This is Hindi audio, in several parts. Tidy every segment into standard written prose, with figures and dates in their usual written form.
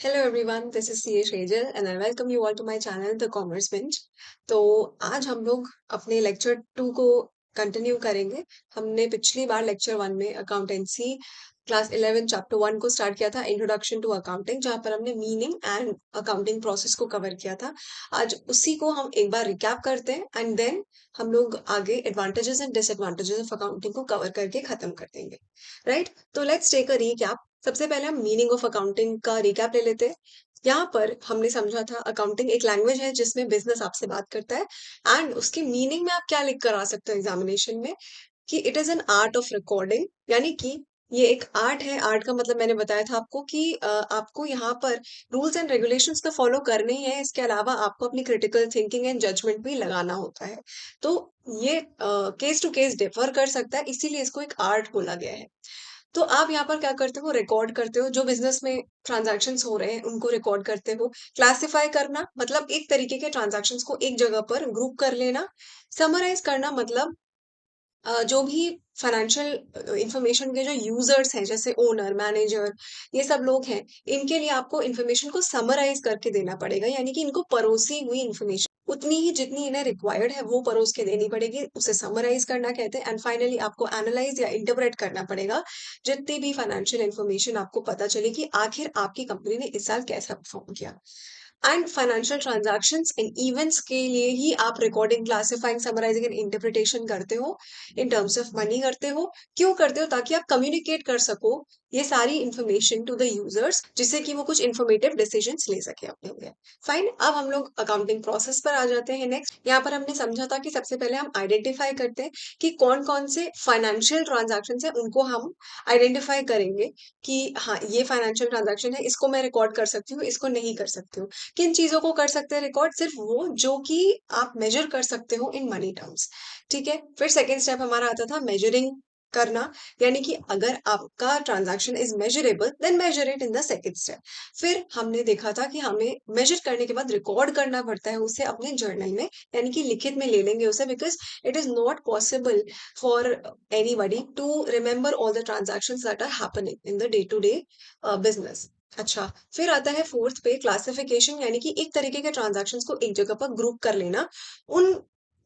Hello everyone, this is C Shejal and I welcome you all to my channel the commerce bench. तो आज हम लोग अपने लेक्चर 2 को कंटिन्यू करेंगे। हमने पिछली बार लेक्चर 1 में अकाउंटेंसी क्लास 11 चैप्टर 1 को स्टार्ट किया था, इंट्रोडक्शन टू अकाउंटिंग, जहां पर हमने मीनिंग एंड अकाउंटिंग प्रोसेस को कवर किया था। आज उसी को हम एक बार रिकैप करते हैं एंड देन हम लोग आगे advantages and disadvantages of accounting को कवर करके खत्म कर देंगे। राइट, तो लेट्स टेक अ रीकैप। सबसे पहले हम मीनिंग ऑफ अकाउंटिंग का रिकैप ले लेते हैं। यहाँ पर हमने समझा था अकाउंटिंग एक लैंग्वेज है जिसमें बिजनेस आपसे बात करता है एंड उसके मीनिंग में आप क्या लिख कर आ सकते हो एग्जामिनेशन में कि it is an art of recording, यानी कि ये एक आर्ट है। आर्ट का मतलब मैंने बताया था आपको कि आपको यहाँ पर रूल्स एंड रेगुलेशंस तो फॉलो करने ही है, इसके अलावा आपको अपनी क्रिटिकल थिंकिंग एंड जजमेंट भी लगाना होता है। तो ये केस टू केस डिफर कर सकता है, इसीलिए इसको एक आर्ट बोला गया है। तो आप यहाँ पर क्या करते हो, रिकॉर्ड करते हो जो बिजनेस में ट्रांजैक्शंस हो रहे हैं उनको रिकॉर्ड करते हो। क्लासिफाई करना मतलब एक तरीके के ट्रांजैक्शंस को एक जगह पर ग्रुप कर लेना। समराइज करना मतलब जो भी फाइनेंशियल इंफॉर्मेशन के जो यूजर्स हैं जैसे ओनर मैनेजर ये सब लोग हैं, इनके लिए आपको इंफॉर्मेशन को समराइज करके देना पड़ेगा, यानी कि इनको परोसी हुई इंफॉर्मेशन उतनी ही जितनी इन्हें रिक्वायर्ड है वो परोस के देनी पड़ेगी, उसे समराइज करना कहते हैं। एंड फाइनली आपको एनालाइज या इंटरप्रेट करना पड़ेगा जितनी भी फाइनेंशियल इंफॉर्मेशन आपको पता चले कि आखिर आपकी कंपनी ने इस साल कैसा परफॉर्म किया। And financial transactions and events के लिए ही आप recording, classifying, summarising and interpretation करते हो। इन टर्म्स ऑफ मनी करते हो। क्यों करते हो? ताकि आप कम्युनिकेट कर सको ये सारी इंफॉर्मेशन टू द यूजर्स, जिससे कि वो कुछ इंफॉर्मेटिव डिसीजंस ले सके अपने लिए। फाइन, अब हम लोग अकाउंटिंग प्रोसेस पर आ जाते हैं। नेक्स्ट यहाँ पर हमने समझा था कि सबसे पहले हम आइडेंटिफाई करते हैं कि कौन कौन से फाइनेंशियल ट्रांजैक्शन है, उनको हम आइडेंटिफाई करेंगे कि हाँ ये फाइनेंशियल ट्रांजैक्शन है, इसको मैं रिकॉर्ड कर सकती हूँ, इसको नहीं कर सकती हूँ। किन चीजों को कर सकते हैं रिकॉर्ड? सिर्फ वो जो कि आप मेजर कर सकते हो इन मनी टर्म्स। ठीक है, फिर सेकेंड स्टेप हमारा आता था मेजरिंग करना, यानी कि अगर आपका transaction is measurable then measure it in the second step. फिर हमने देखा था कि हमें मेजर करने के बाद रिकॉर्ड करना पड़ता है उसे अपने जर्नल में, यानी कि लिखित में ले लेंगे उसे, because it is not possible for anybody to remember all the transactions that are happening in the day to day business. अच्छा, फिर आता है फोर्थ पे क्लासिफिकेशन, यानी कि एक तरीके के ट्रांजैक्शंस को एक जगह पर ग्रुप कर लेना। उन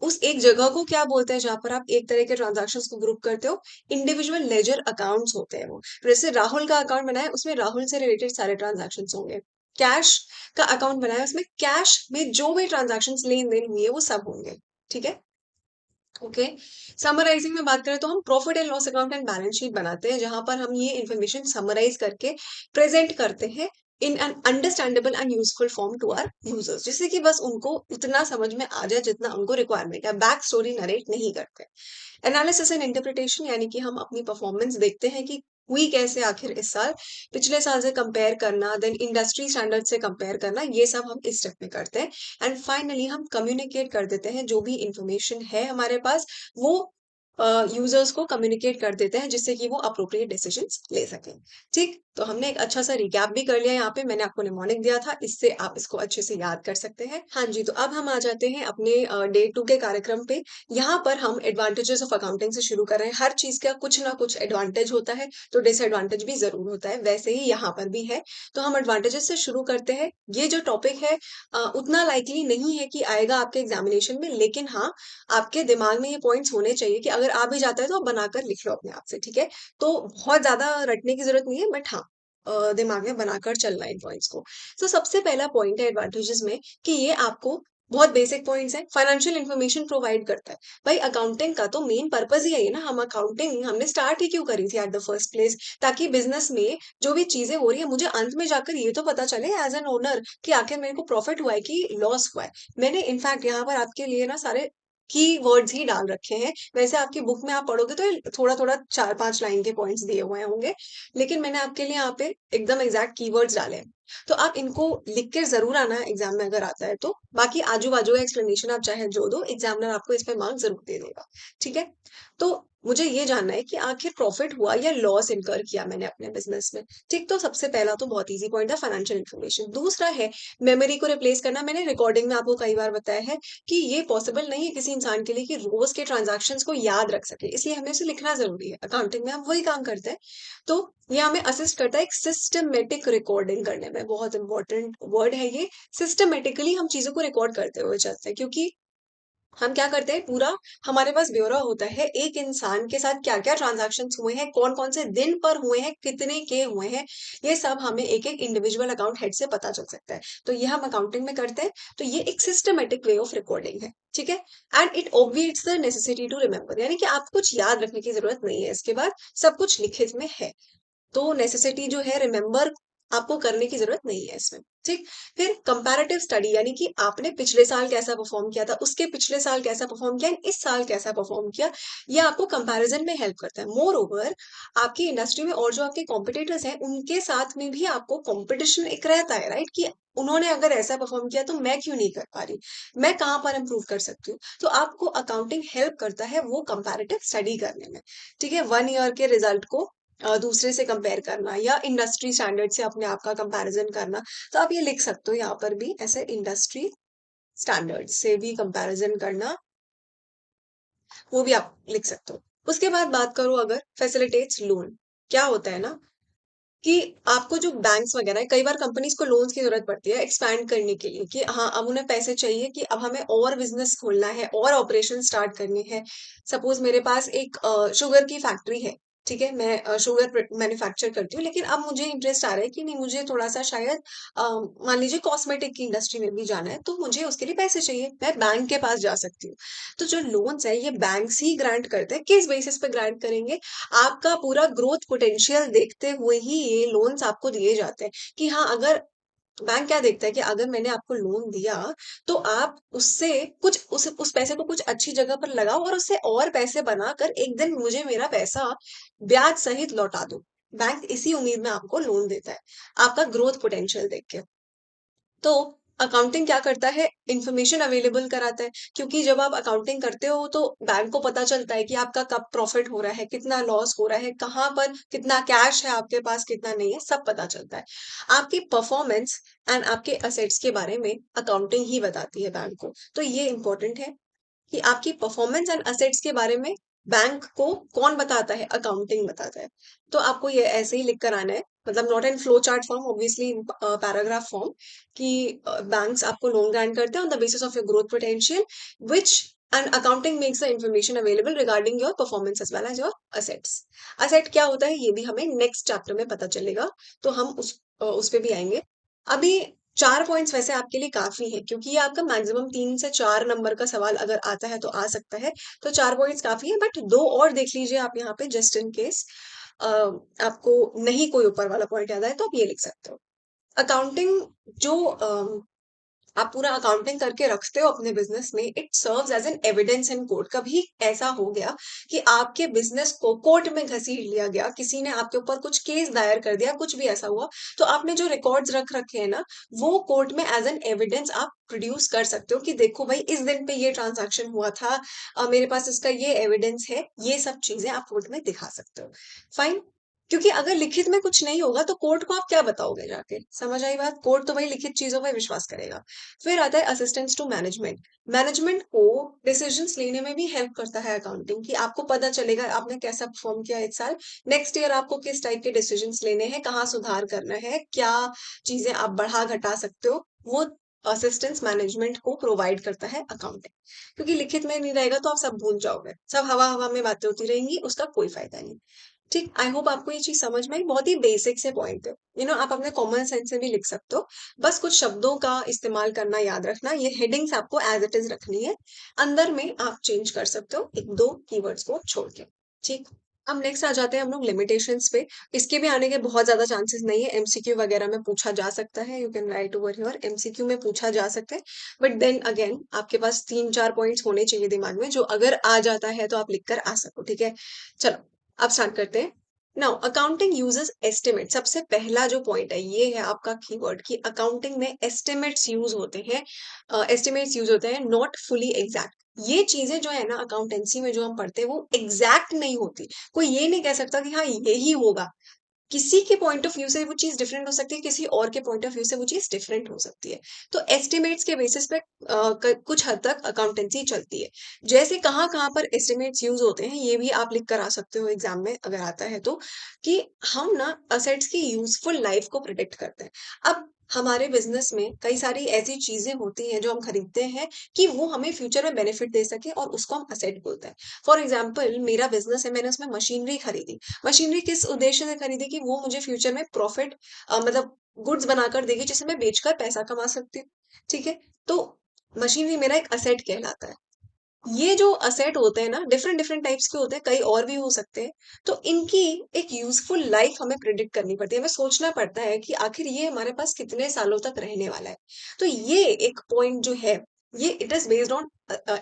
उस एक जगह को क्या बोलते हैं जहां पर आप एक तरह के ट्रांजैक्शंस को ग्रुप करते हो? इंडिविजुअल लेजर अकाउंट्स होते हैं वो। जैसे राहुल का अकाउंट बनाया, उसमें राहुल से रिलेटेड सारे ट्रांजैक्शंस होंगे। कैश का अकाउंट बनाया, उसमें कैश में जो भी ट्रांजैक्शंस लेन देन हुई है वो सब होंगे। ठीक है, ओके। समराइजिंग में बात करें तो हम profit and loss account and balance sheet बनाते हैं, जहां पर हम ये इन्फॉर्मेशन समराइज करके प्रेजेंट करते हैं in an understandable and useful form to our users, जिससे कि बस उनको उतना समझ में आ जाए जितना उनको रिक्वायरमेंट है, बैक स्टोरी नरेट नहीं करते। एनालिसिस एंड इंटरप्रिटेशन, यानी कि हम अपनी परफॉर्मेंस देखते हैं कि हुई कैसे आखिर इस साल, पिछले साल से कंपेयर करना, देन इंडस्ट्री स्टैंडर्ड से कंपेयर करना, ये सब हम इस स्टेप में करते हैं। एंड फाइनली हम कम्युनिकेट कर देते हैं जो भी इंफॉर्मेशन है हमारे पास, वो यूजर्स को कम्युनिकेट कर देते हैं, जिससे कि वो अप्रोप्रिएट डिसीजंस ले सकें। ठीक, तो हमने एक अच्छा सा रिकैप भी कर लिया। यहाँ पे मैंने आपको निमोनिक दिया था, इससे आप इसको अच्छे से याद कर सकते हैं। हाँ जी, तो अब हम आ जाते हैं अपने डे 2 के कार्यक्रम पे। यहाँ पर हम एडवांटेजेस ऑफ अकाउंटिंग से शुरू कर रहे हैं। हर चीज का कुछ ना कुछ एडवांटेज होता है, तो डिसएडवांटेज भी जरूर होता है, वैसे ही यहाँ पर भी है। तो हम एडवांटेजेस से शुरू करते हैं। ये जो टॉपिक है उतना लाइकली नहीं है कि आएगा आपके एग्जामिनेशन में, लेकिन हाँ आपके दिमाग में ये पॉइंट्स होने चाहिए कि अगर आ भी जाता है तो आप बनाकर लिख लो अपने आप से। ठीक है, तो बहुत ज्यादा रटने की जरूरत नहीं है, बट हाँ दिमाग में बनाकर चलना इन पॉइंट्स को। तो सबसे पहला पॉइंट है एडवांटेजेस में कि ये आपको बहुत बेसिक पॉइंट्स है, फाइनेंशियल इंफॉर्मेशन प्रोवाइड करता है। भाई अकाउंटिंग का तो मेन पर्पज ही है ना, हम अकाउंटिंग हमने स्टार्ट ही क्यों करी थी एट द फर्स्ट प्लेस, ताकि बिजनेस में जो भी चीजें हो रही है मुझे अंत में जाकर ये तो पता चले एज एन ओनर कि आखिर मेरे को प्रॉफिट हुआ है कि लॉस हुआ है। मैंने इनफैक्ट यहाँ पर आपके लिए ना सारे की वर्ड्स ही डाल रखे हैं। वैसे आपकी बुक में आप पढ़ोगे तो थोड़ा थोड़ा 4-5 लाइन के पॉइंट्स दिए हुए होंगे, लेकिन मैंने आपके लिए यहाँ पे एकदम एग्जैक्ट कीवर्ड्स डाले हैं। तो आप इनको लिख के जरूर आना एग्जाम में अगर आता है तो। बाकी आजू बाजू का एक्सप्लेनेशन आप चाहे जो दो, एग्जामिनर आपको इस पे मार्क्स जरूर दे देगा। ठीक है, तो मुझे ये जानना है कि आखिर प्रॉफिट हुआ या लॉस इनकर किया मैंने अपने बिजनेस में। ठीक, तो सबसे पहला तो बहुत ईजी पॉइंट है फाइनेंशियल इन्फॉर्मेशन। दूसरा है मेमोरी को रिप्लेस करना। मैंने रिकॉर्डिंग में आपको कई बार बताया है कि ये पॉसिबल नहीं है किसी इंसान के लिए कि रोज के ट्रांजैक्शंस को याद रख सके, इसलिए हमें उसे लिखना जरूरी है। अकाउंटिंग में हम वही काम करते हैं। तो ये हमें असिस्ट करता है एक सिस्टमेटिक रिकॉर्डिंग करने में। बहुत इंपॉर्टेंट वर्ड है ये। सिस्टमेटिकली हम चीजों को रिकॉर्ड करते हुए चलते हैं, क्योंकि हम क्या करते हैं, पूरा हमारे पास ब्यौरा होता है एक इंसान के साथ क्या क्या ट्रांजैक्शंस हुए हैं, कौन कौन से दिन पर हुए हैं, कितने के हुए हैं। ये सब हमें एक एक इंडिविजुअल अकाउंट हेड से पता चल सकता है। तो ये हम अकाउंटिंग में करते हैं। तो ये एक सिस्टमेटिक वे ऑफ रिकॉर्डिंग है। ठीक है। And it obviates the necessity to remember, यानी कि आपको कुछ याद रखने की जरूरत नहीं है, इसके बाद सब कुछ लिखित में है। तो नेसेसिटी जो है रिमेम्बर आपको करने की जरूरत नहीं है इसमें। ठीक। फिर कंपैरेटिव स्टडी, यानी कि आपने पिछले साल कैसा परफॉर्म किया था, उसके पिछले साल कैसा परफॉर्म किया, इस साल कैसा परफॉर्म किया, ये आपको कंपैरिजन में हेल्प करता है। मोर ओवर आपकी इंडस्ट्री में और जो आपके कॉम्पिटिटर्स हैं उनके साथ में भी आपको कॉम्पिटिशन एक रहता है, राइट, कि उन्होंने अगर ऐसा परफॉर्म किया तो मैं क्यों नहीं कर पा रही, मैं कहाँ पर इम्प्रूव कर सकती हूँ। तो आपको अकाउंटिंग हेल्प करता है वो कंपैरेटिव स्टडी करने में। ठीक है। 1 ईयर के रिजल्ट को दूसरे से कंपेयर करना या इंडस्ट्री स्टैंडर्ड से अपने आप का कंपैरिजन करना। तो आप ये लिख सकते हो यहाँ पर भी ऐसे, इंडस्ट्री स्टैंडर्ड से भी कंपैरिजन करना, वो भी आप लिख सकते हो। उसके बाद बात करो अगर फैसिलिटेट्स लोन, क्या होता है ना कि आपको जो बैंक्स वगैरह है, कई बार कंपनीज को लोन्स की जरूरत पड़ती है एक्सपैंड करने के लिए, कि हाँ अब उन्हें पैसे चाहिए कि अब हमें और बिजनेस खोलना है और ऑपरेशन स्टार्ट करनी है। सपोज मेरे पास एक शुगर की फैक्ट्री है। ठीक है। मैं शुगर मैन्युफैक्चर करती हूँ, लेकिन अब मुझे इंटरेस्ट आ रहा है कि नहीं, मुझे थोड़ा सा शायद मान लीजिए कॉस्मेटिक की इंडस्ट्री में भी जाना है, तो मुझे उसके लिए पैसे चाहिए, मैं बैंक के पास जा सकती हूँ। तो जो लोन्स है ये बैंक्स ही ग्रांट करते हैं। किस बेसिस पे ग्रांट करेंगे, आपका पूरा ग्रोथ पोटेंशियल देखते हुए ही ये लोन्स आपको दिए जाते हैं। कि हाँ, अगर बैंक क्या देखता है कि अगर मैंने आपको लोन दिया तो आप उससे कुछ उस पैसे को कुछ अच्छी जगह पर लगाओ और उससे और पैसे बनाकर एक दिन मुझे मेरा पैसा ब्याज सहित लौटा दो। बैंक इसी उम्मीद में आपको लोन देता है, आपका ग्रोथ पोटेंशियल देख के। तो अकाउंटिंग क्या करता है, इंफॉर्मेशन अवेलेबल कराता है, क्योंकि जब आप अकाउंटिंग करते हो तो बैंक को पता चलता है कि आपका कब प्रॉफिट हो रहा है, कितना लॉस हो रहा है, कहाँ पर कितना कैश है आपके पास, कितना नहीं है, सब पता चलता है। आपकी परफॉर्मेंस एंड आपके असेट्स के बारे में अकाउंटिंग ही बताती है बैंक को। तो ये इंपॉर्टेंट है कि आपकी परफॉर्मेंस एंड असेट्स के बारे में बैंक को कौन बताता है, अकाउंटिंग बताता है। तो आपको ये ऐसे ही लिख कर आना है, मतलब not in flow chart form, obviously in paragraph form, कि बैंक्स आपको लोन ग्रांट करते हैं on the basis of your growth potential, which and accounting makes the information available regarding your performance as well as your assets। asset क्या होता है ये भी हमें नेक्स्ट चैप्टर में पता चलेगा, तो हम उस पे भी आएंगे। अभी 4 पॉइंट्स वैसे आपके लिए काफी है, क्योंकि ये आपका मैक्सिमम 3 से 4 नंबर का सवाल अगर आता है तो आ सकता है। तो 4 पॉइंट्स काफी है, बट 2 और देख लीजिए आप यहाँ पे, जस्ट इन केस आपको नहीं कोई ऊपर वाला पॉइंट याद आए तो आप ये लिख सकते हो। अकाउंटिंग जो आप पूरा अकाउंटिंग करके रखते हो अपने बिजनेस में, it serves as an evidence in court. कभी ऐसा हो गया कि आपके बिजनेस को कोर्ट में घसीट लिया गया, किसी ने आपके ऊपर कुछ केस दायर कर दिया, कुछ भी ऐसा हुआ, तो आपने जो रिकॉर्ड्स रख रखे हैं ना, वो कोर्ट में एज एन एविडेंस आप प्रोड्यूस कर सकते हो कि देखो भाई इस दिन पे ये ट्रांजैक्शन हुआ था, मेरे पास इसका ये एविडेंस है। ये सब चीजें आप कोर्ट में दिखा सकते हो। फाइन। क्योंकि अगर लिखित में कुछ नहीं होगा तो कोर्ट को आप क्या बताओगे जाके, समझ आई बात। कोर्ट तो भाई लिखित चीजों पर विश्वास करेगा। फिर आता है असिस्टेंस टू मैनेजमेंट। मैनेजमेंट को डिसीजंस लेने में भी हेल्प करता है अकाउंटिंग, कि आपको पता चलेगा आपने कैसा परफॉर्म किया इस साल, नेक्स्ट ईयर आपको किस टाइप के डिसीजंस लेने हैं, कहाँ सुधार करना है, क्या चीजें आप बढ़ा घटा सकते हो, वो असिस्टेंस मैनेजमेंट को प्रोवाइड करता है अकाउंटिंग। क्योंकि लिखित में नहीं रहेगा तो आप सब भूल जाओगे, सब हवा हवा में बातें होती रहेंगी, उसका कोई फायदा नहीं। ठीक, आई होप आपको ये चीज समझ में आई। बहुत ही बेसिक से पॉइंट है, आप अपने कॉमन सेंस से भी लिख सकते हो। बस कुछ शब्दों का इस्तेमाल करना याद रखना, ये हेडिंग्स आपको एज इट इज रखनी है, अंदर में आप चेंज कर सकते हो एक दो कीवर्ड्स को छोड़ के। ठीक। अब नेक्स्ट आ जाते हैं हम लोग लिमिटेशंस पे। इसके भी आने के बहुत ज्यादा चांसेस नहीं है, एमसीक्यू वगैरह में पूछा जा सकता है, you can write over here, MCQ में पूछा जा सकता है। बट देन अगेन आपके पास 3-4 पॉइंट्स होने चाहिए दिमाग में, जो अगर आ जाता है तो आप लिख कर आ सको। ठीक है। चलो अब स्टार्ट करते हैं। Now accounting uses estimate. सबसे पहला जो पॉइंट है ये है आपका कीवर्ड, कि अकाउंटिंग में एस्टिमेट्स यूज होते हैं। एस्टिमेट्स यूज होते हैं, नॉट फुली एग्जैक्ट। ये चीज़ें जो है ना अकाउंटेंसी में जो हम पढ़ते हैं वो एग्ज़ैक्ट नहीं होती। कोई ये नहीं कह सकता कि हाँ, यही होगा। किसी के पॉइंट ऑफ व्यू से वो चीज़ डिफरेंट हो सकती है, किसी और के पॉइंट ऑफ व्यू से वो चीज़ डिफरेंट हो सकती है। तो एस्टिमेट्स के बेसिस पे कुछ हद तक अकाउंटेंसी चलती है। जैसे कहाँ-कहाँ पर एस्टिमेट्स यूज़ होते हैं, ये भी आप लिख कर आ सकते हो एग्ज़ाम में अगर आता है तो, कि हम ना असेट्स की यूज़फुल लाइफ को प्रेडिक्ट करते हैं। अब हमारे बिज़नेस में कई सारी ऐसी चीज़ें होती हैं जो हम खरीदते हैं कि वो हमें फ्यूचर में बेनिफिट दे सके और उसको हम असेट बोलते हैं। फॉर एग्ज़ाम्पल मेरा बिज़नेस है, मैंने उसमें मशीनरी खरीदी। मशीनरी किस उद्देश्य से खरीदी कि वो मुझे फ्यूचर में प्रॉफिट मतलब गुड्स बनाकर देगी जिसे मैं बेचकर पैसा कमा सकती हूँ, ठीक है? तो मशीनरी मेरा एक असेट कहलाता है। ये जो असेट होते हैं ना डिफरेंट डिफरेंट टाइप्स के होते हैं, कई और भी हो सकते हैं। तो इनकी एक यूज़फुल लाइफ हमें प्रेडिक्ट करनी पड़ती है। हमें सोचना पड़ता है कि आखिर ये हमारे पास कितने सालों तक रहने वाला है। तो ये एक पॉइंट जो है, ये it is based on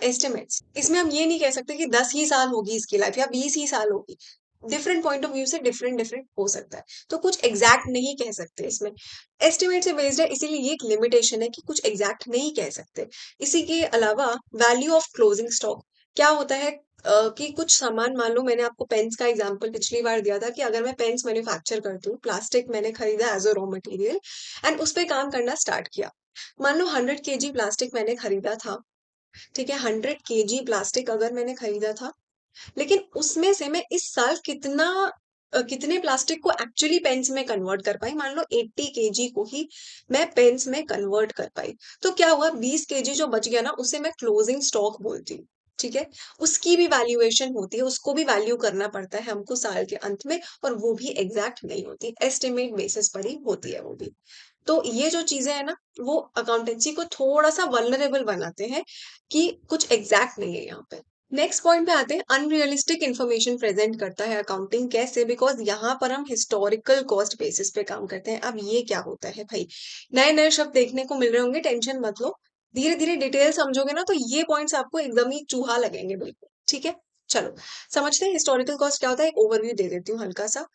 estimates. इसमें हम ये नहीं कह सकते कि 10 ही साल होगी इसकी लाइफ या 20 ही साल होगी। डिफरेंट पॉइंट ऑफ व्यू से डिफरेंट डिफरेंट हो सकता है। तो कुछ एग्ज़ैक्ट नहीं कह सकते इसमें। एस्टिमेट से बेस्ड है इसीलिए ये एक लिमिटेशन है कि कुछ एग्ज़ैक्ट नहीं कह सकते। इसी के अलावा वैल्यू ऑफ क्लोजिंग स्टॉक क्या होता है कि कुछ सामान मान लो मैंने आपको पेन्स का एग्जांपल पिछली बार दिया था कि अगर मैं पेन्स मैन्युफैक्चर करती हूँ, प्लास्टिक मैंने खरीदा as a raw material and उस पे काम करना स्टार्ट किया। मान लो 100 केजी प्लास्टिक मैंने खरीदा था, ठीक है? 100 केजी प्लास्टिक अगर मैंने खरीदा था, लेकिन उसमें से मैं इस साल कितने प्लास्टिक को एक्चुअली पेन्स में कन्वर्ट कर पाई, मान लो 80 केजी को ही मैं पेन्स में कन्वर्ट कर पाई। तो क्या हुआ 20 केजी जो बच गया ना उसे मैं क्लोजिंग स्टॉक बोलती हूँ। ठीक है? उसकी भी वैल्यूएशन होती है, उसको भी वैल्यू करना पड़ता है हमको साल के अंत में और वो भी एग्ज़ैक्ट नहीं होती, एस्टिमेट बेसिस पर ही होती है वो भी। तो ये जो चीज़ें हैं ना, वो अकाउंटेंसी को थोड़ा-सा वल्नरेबल बनाते हैं कि कुछ एग्ज़ैक्ट नहीं है यहाँ पे। नेक्स्ट पॉइंट पे आते हैं अनरियलिस्टिक इन्फॉर्मेशन प्रेजेंट करता है अकाउंटिंग कैसे बिकॉज यहाँ पर हम हिस्टोरिकल कॉस्ट बेसिस पे काम करते हैं। अब ये क्या होता है भाई, नए नए शब्द देखने को मिल रहे होंगे, टेंशन मत लो, धीरे धीरे डिटेल समझोगे ना तो ये पॉइंट्स आपको एकदम ही चूहा लगेंगे बिल्कुल। ठीक है, चलो समझते हैं हिस्टोरिकल कॉस्ट क्या होता है। एक ओवरव्यू दे देती हूँ हल्का सा।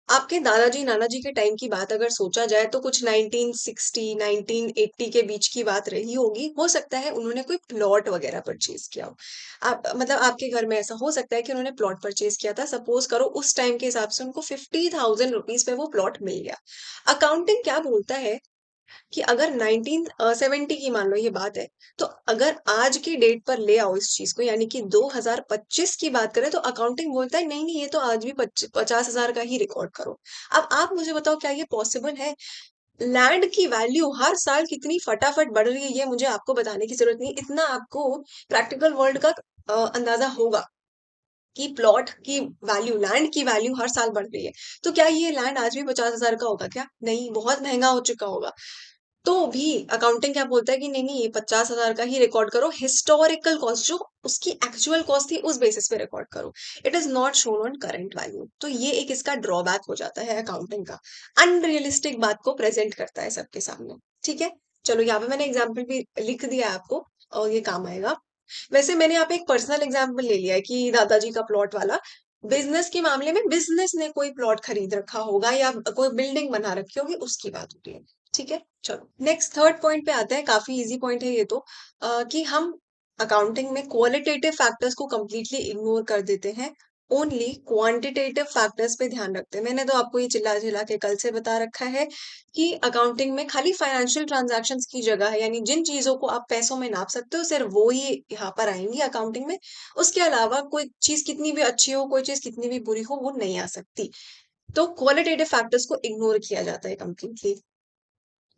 आपके दादाजी नानाजी के टाइम की बात अगर सोचा जाए तो कुछ 1960 1980 के बीच की बात रही होगी। हो सकता है उन्होंने कोई प्लॉट वगैरह परचेज किया हो। आप मतलब आपके घर में ऐसा हो सकता है कि उन्होंने प्लॉट परचेज किया था। सपोज करो उस टाइम के हिसाब से उनको 50,000 रुपीज पे वो प्लॉट मिल गया। अकाउंटिंग क्या बोलता है कि अगर 1970 की मान लो ये बात है, तो अगर आज की डेट पर ले आओ इस चीज को यानी कि 2025 की बात करें तो अकाउंटिंग बोलता है नहीं नहीं ये तो आज भी 50,000 का ही रिकॉर्ड करो। अब आप मुझे बताओ क्या ये पॉसिबल है? लैंड की वैल्यू हर साल कितनी फटाफट बढ़ रही है ये मुझे आपको बताने की जरूरत नहीं, इतना आपको प्रैक्टिकल वर्ल्ड का अंदाजा होगा कि प्लॉट की वैल्यू, लैंड की वैल्यू हर साल बढ़ रही है। तो क्या ये लैंड आज भी 50,000 का होगा क्या? नहीं, बहुत महंगा हो चुका होगा। तो भी अकाउंटिंग क्या बोलता है कि नहीं नहीं ये 50,000 का ही रिकॉर्ड करो, हिस्टोरिकल कॉस्ट जो उसकी एक्चुअल कॉस्ट थी उस बेसिस पे रिकॉर्ड करो। It is not shown on current value. तो ये एक इसका ड्रॉबैक हो जाता है अकाउंटिंग का, अनरियलिस्टिक बात को प्रेजेंट करता है सबके सामने। ठीक है, चलो यहाँ पे मैंने एग्जाम्पल भी लिख दिया है आपको और ये काम आएगा। वैसे मैंने यहाँ पे एक पर्सनल एग्जाम्पल ले लिया है कि दादाजी का प्लॉट वाला। बिजनेस के मामले में बिजनेस ने कोई प्लॉट खरीद रखा होगा या कोई बिल्डिंग बना रखी होगी उसकी बात होती है। ठीक है, चलो नेक्स्ट थर्ड पॉइंट पे आते हैं। काफी इजी पॉइंट है ये तो, कि हम अकाउंटिंग में क्वालिटेटिव फैक्टर्स को कंप्लीटली इग्नोर कर देते हैं, ओनली क्वांटिटेटिव फैक्टर्स पे ध्यान रखते हैं। मैंने तो आपको ये चिल्ला चिल्ला के कल से बता रखा है कि अकाउंटिंग में खाली फाइनेंशियल ट्रांजैक्शंस की जगह है, यानी जिन चीजों को आप पैसों में नाप सकते हो सिर्फ वो ही यहाँ पर आएंगी अकाउंटिंग में। उसके अलावा कोई चीज कितनी भी अच्छी हो, कोई चीज कितनी भी बुरी हो, वो नहीं आ सकती। तो क्वालिटेटिव फैक्टर्स को इग्नोर किया जाता है कंप्लीटली।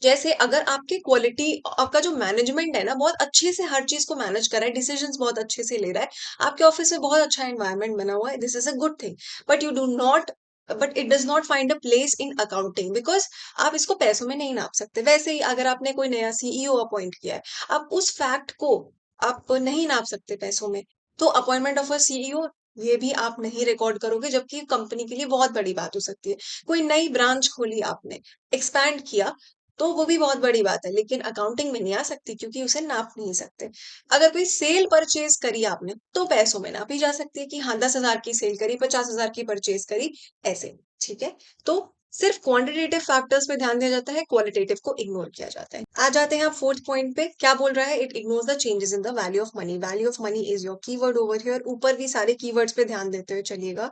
जैसे अगर आपकी क्वालिटी, आपका जो मैनेजमेंट है ना बहुत अच्छे से हर चीज को मैनेज कर रहा है, डिसीजंस बहुत अच्छे से ले रहा है, आपके ऑफिस में बहुत अच्छा एनवायरनमेंट बना हुआ है, this is a good thing. But you do not but it does not find a place in accounting because आप इसको पैसों में नहीं नाप सकते। वैसे ही अगर आपने कोई नया सीईओ अपॉइंट किया है, आप उस फैक्ट को आप नहीं नाप सकते पैसों में। तो अपॉइंटमेंट ऑफ अ सीईओ ये भी आप नहीं रिकॉर्ड करोगे, जबकि कंपनी के लिए बहुत बड़ी बात हो सकती है। कोई नई ब्रांच खोली आपने, एक्सपैंड किया, तो वो भी बहुत बड़ी बात है, लेकिन अकाउंटिंग में नहीं आ सकती क्योंकि उसे नाप नहीं सकते। अगर कोई सेल परचेज करी आपने तो पैसों में नापी जा सकती है कि हाँ 10,000 की सेल करी, 50,000 की परचेज करी, ऐसे। ठीक है, तो सिर्फ क्वांटिटेटिव फैक्टर्स पे ध्यान दिया जाता है, क्वालिटेटिव को इग्नोर किया जाता है। आ जाते हैं आप फोर्थ पॉइंट पे, क्या बोल रहा है? It ignores the changes in the value of money. Value of money is your keyword over here. ऊपर भी सारे कीवर्ड्स पे ध्यान देते हुए चलिएगा।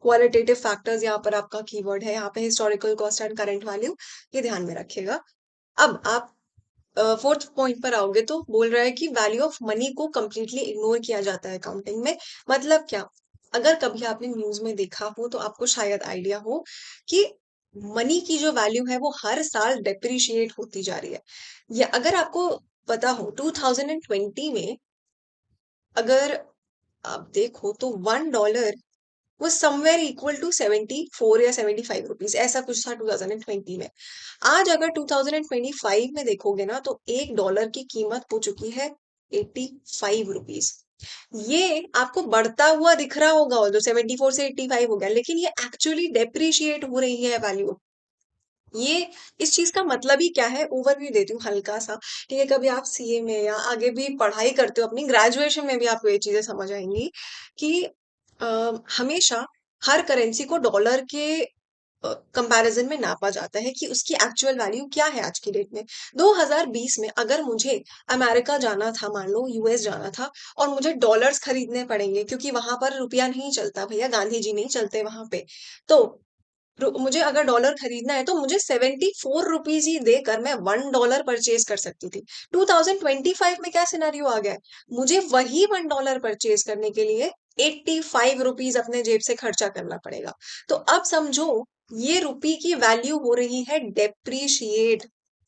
क्वालिटेटिव फैक्टर्स यहाँ पर आपका कीवर्ड है, यहाँ पे historical cost and current value, ये ध्यान में रखिएगा। अब आप फोर्थ पॉइंट पर आओगे तो बोल रहा है कि वैल्यू ऑफ मनी को कंप्लीटली इग्नोर किया जाता है अकाउंटिंग में। मतलब क्या? अगर कभी आपने न्यूज में देखा हो तो आपको शायद आइडिया हो कि मनी की जो वैल्यू है वो हर साल डेप्रिशिएट होती जा रही है। या अगर आपको पता हो 2020 में अगर आप देखो तो $1 वो समवेयर इक्वल टू 74 या 75 रुपीज, ऐसा कुछ था 2020 में। आज अगर 2025 में देखोगे ना तो $1 की कीमत हो चुकी है 85 रुपीज। ये आपको बढ़ता हुआ दिख रहा होगा, और जो 74 से 85 हो गया, लेकिन ये एक्चुअली डेप्रिशिएट हो रही है वैल्यू। ये इस चीज का मतलब ही क्या है, ओवरव्यू देती हूँ हल्का सा। ठीक है, कभी आप सीए में या आगे भी पढ़ाई करते हो अपनी ग्रेजुएशन में भी आपको ये चीजें समझ आएंगी कि हमेशा हर करेंसी को डॉलर के कंपैरिजन में नापा जाता है कि उसकी एक्चुअल वैल्यू क्या है आज की डेट में। 2020 में अगर मुझे अमेरिका जाना था, मान लो यूएस जाना था, और मुझे डॉलर्स खरीदने पड़ेंगे क्योंकि वहां पर रुपया नहीं चलता भैया, गांधी जी नहीं चलते वहां पे। तो मुझे अगर डॉलर खरीदना है तो मुझे 74 रुपीज ही देकर मैं $1 परचेज कर सकती थी। 2025 में क्या सिनेरियो आ गया है? मुझे वही $1 परचेज करने के लिए 85 रुपीज अपने जेब से खर्चा करना पड़ेगा। तो अब समझो, ये रुपी की वैल्यू हो रही है डेप्रीशिएट।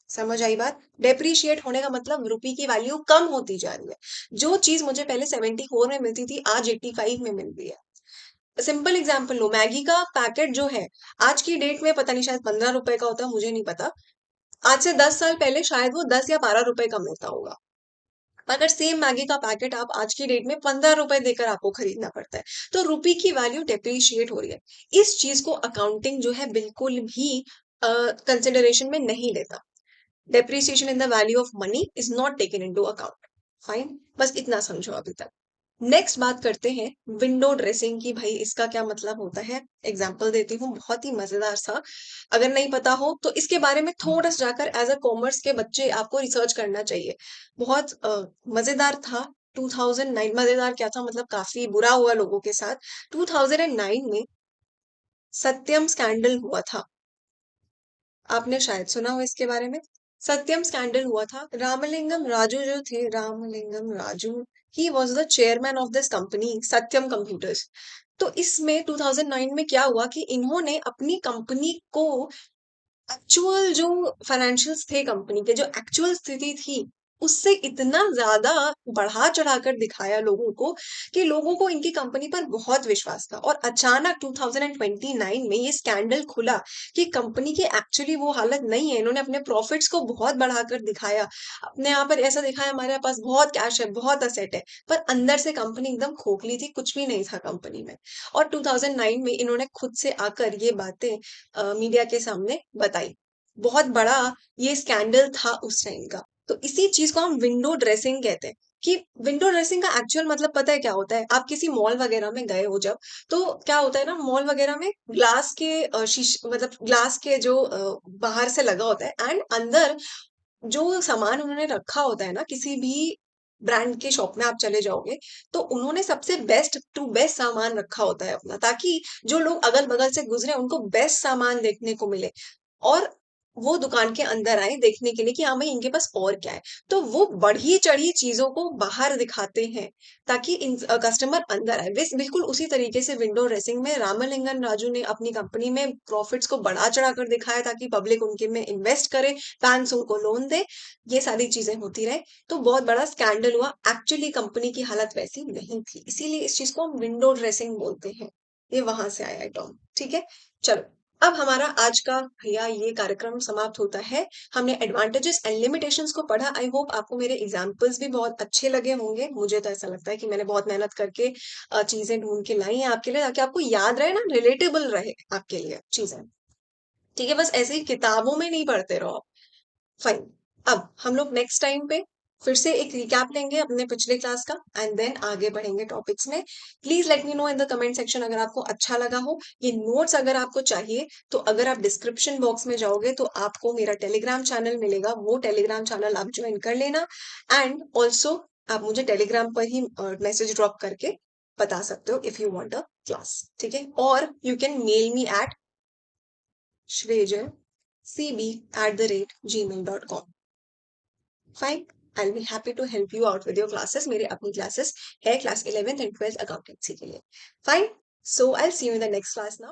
समझ आई बात? डेप्रीशिएट होने का मतलब रुपी की वैल्यू कम होती जा रही है। जो चीज मुझे पहले 74 में मिलती थी आज 85 में मिल रही है। सिंपल एग्जांपल लो, मैगी का पैकेट जो है आज की डेट में पता नहीं, शायद 15 रुपए का होता है, मुझे नहीं पता। आज से 10 साल पहले शायद वो 10 या 12 रुपए का मिलता होगा। अगर सेम मैगी का पैकेट आप आज की डेट में 15 रुपए देकर आपको खरीदना पड़ता है। तो रुपी की वैल्यू डेप्रिशिएट हो रही है। इस चीज को अकाउंटिंग जो है बिल्कुल भी कंसिडरेशन में नहीं लेता। Depreciation in the value of money is not taken into account. Fine, बस इतना समझो अभी तक। नेक्स्ट बात करते हैं विंडो ड्रेसिंग की। भाई इसका क्या मतलब होता है? एग्जाम्पल देती हूँ, बहुत ही मजेदार सा। अगर नहीं पता हो तो इसके बारे में थोड़ा सा जाकर एज अ कॉमर्स के बच्चे आपको रिसर्च करना चाहिए। बहुत मजेदार था। 2009, मजेदार क्या था मतलब काफी बुरा हुआ लोगों के साथ। 2009 में सत्यम स्कैंडल हुआ था। आपने शायद सुना हो इसके बारे में। सत्यम स्कैंडल हुआ था। रामलिंगम राजू जो थे, Ramalingam Raju, he was the chairman of this company Satyam computers. तो इसमें 2009 में क्या हुआ कि इन्होंने अपनी कंपनी को, एक्चुअल जो फाइनेंशियल्स थे कंपनी के, जो एक्चुअल स्थिति थी, उससे इतना ज्यादा बढ़ा चढ़ाकर दिखाया लोगों को कि लोगों को इनकी कंपनी पर बहुत विश्वास था। और अचानक 2029 में ये स्कैंडल खुला कि कंपनी की एक्चुअली वो हालत नहीं है। इन्होंने अपने प्रॉफिट्स को बहुत बढ़ाकर दिखाया, अपने यहाँ पर ऐसा दिखाया हमारे पास बहुत कैश है, बहुत असेट है, पर अंदर से कंपनी एकदम खोखली थी, कुछ भी नहीं था कंपनी में। और 2009 में इन्होंने खुद से आकर ये बातें मीडिया के सामने बताई। बहुत बड़ा ये स्कैंडल था उस टाइम का। तो इसी चीज को हम विंडो ड्रेसिंग कहते हैं। कि विंडो ड्रेसिंग का एक्चुअल मतलब पता है क्या होता है? आप किसी मॉल वगैरह में गए हो जब, तो क्या होता है ना, मॉल वगैरह में ग्लास के शीश मतलब ग्लास के जो बाहर से लगा होता है, एंड अंदर जो सामान उन्होंने रखा होता है ना, किसी भी ब्रांड के शॉप में आप चले जाओगे तो उन्होंने सबसे बेस्ट टू बेस्ट सामान रखा होता है अपना, ताकि जो लोग अगल बगल से गुजरे उनको बेस्ट सामान देखने को मिले, और वो दुकान के अंदर आए देखने के लिए कि हाँ भाई इनके पास और क्या है। तो वो बढ़ी चढ़ी चीजों को बाहर दिखाते हैं ताकि कस्टमर अंदर आए। बिल्कुल उसी तरीके से विंडो ड्रेसिंग में रामलिंगन राजू ने अपनी कंपनी में प्रॉफिट्स को बढ़ा चढ़ाकर दिखाया ताकि पब्लिक उनके में इन्वेस्ट करे, बैंक्स उनको लोन दे, ये सारी चीजें होती रहे। तो बहुत बड़ा स्कैंडल हुआ। एक्चुअली कंपनी की हालत वैसी नहीं थी, इसीलिए इस चीज को हम विंडो ड्रेसिंग बोलते हैं। ये वहां से आया है टर्म। ठीक है, चलो। अब हमारा आज का भैया ये कार्यक्रम समाप्त होता है। हमने एडवांटेजेस एंड लिमिटेशंस को पढ़ा। आई होप आपको मेरे एग्जांपल्स भी बहुत अच्छे लगे होंगे। मुझे तो ऐसा लगता है कि मैंने बहुत मेहनत करके चीजें ढूंढ के लाई हैं आपके लिए, ताकि आपको याद रहे ना, रिलेटेबल रहे आपके लिए चीजें। ठीक है, बस ऐसे ही किताबों में नहीं पढ़ते रहो आप। फाइन। अब हम लोग नेक्स्ट टाइम पे फिर से एक रिकैप लेंगे अपने पिछले क्लास का एंड देन आगे बढ़ेंगे टॉपिक्स में। Please let me know in the comment section अगर आपको अच्छा लगा हो। ये नोट्स अगर आपको चाहिए तो अगर आप डिस्क्रिप्शन बॉक्स में जाओगे तो आपको मेरा टेलीग्राम चैनल मिलेगा, वो टेलीग्राम चैनल आप ज्वाइन कर लेना। एंड ऑल्सो आप मुझे टेलीग्राम पर ही मैसेज ड्रॉप करके बता सकते हो if you want a class, ठीक है। और you can mail me at shrejaCB@gmail.com। Fine, I will be happy to help you out with your classes. मेरे अपनी क्लासेस है class 11th and 12th accountancy के लिए। Fine, so I see you in the next class now.